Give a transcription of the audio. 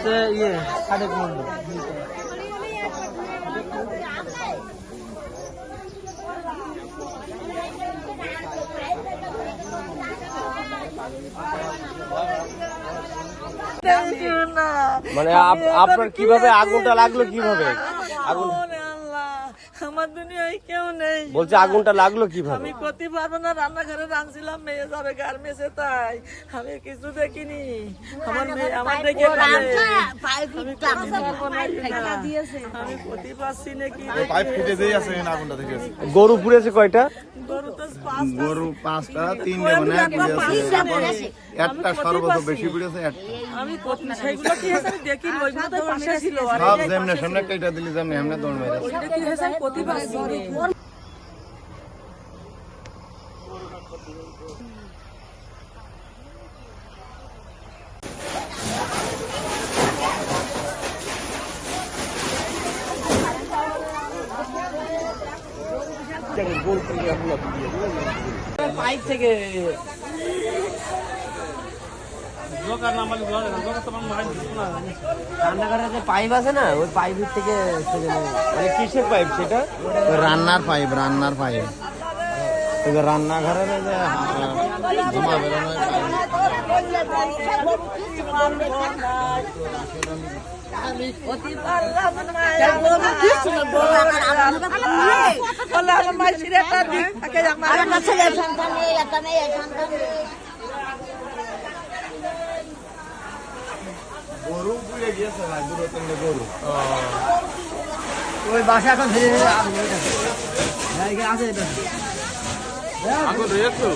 হচ্ছে ইয়ে সাদেক মন্ডল। মানে আপনার কিভাবে আগুনটা লাগলো, কিভাবে আগুন? আমার দুনিয়ায় কেউ নেই, বলছে আগুনটা লাগলো কিভাবে? আমি করতে পারবো না, রান্নাঘরে রাঁধছিলাম, মেয়ে যাবে গার্মেন্টসে, তাই আমি কিছু দেখিনি। আমার মেয়ে আমার দেখে আমি করতে পারছি না। কি গরু পুড়েছে কয়টা? গরু 5টা, 3টে মানে একটা সর্বোচ্চ বেশি পড়েছে। আমি সেইগুলো কি হয়েছে আমি দেখিনি, ওইগুলো তো পাশে ছিল। সব যেমনে সামনে কেটে দিলি, যেমনে এমনি দৌড় মেরে ওইটা কি হয়েছে আমি করতে পারছি না। পাইপ থেকে রান্নাঘরে যে পাইপ আছে না, ওই পাইপের থেকে মানে কিসের পাইপ সেটা? রান্নার পাইপ, রান্নার পাইপ। রান্নাঘরে ধোঁয়া বেরোনো আমি করতে পারলাম না। আমার মাসির একটা দিক থাকে, আমার ছেলের সন্তান নেই, একটা মেয়ের সন্তান নেই। গরু পুড়ে গিয়েছে ভাই, 2-3টে গরু। ওই বাসা এখন ধীরে ধীরে আছে। আগুন রয়েছে।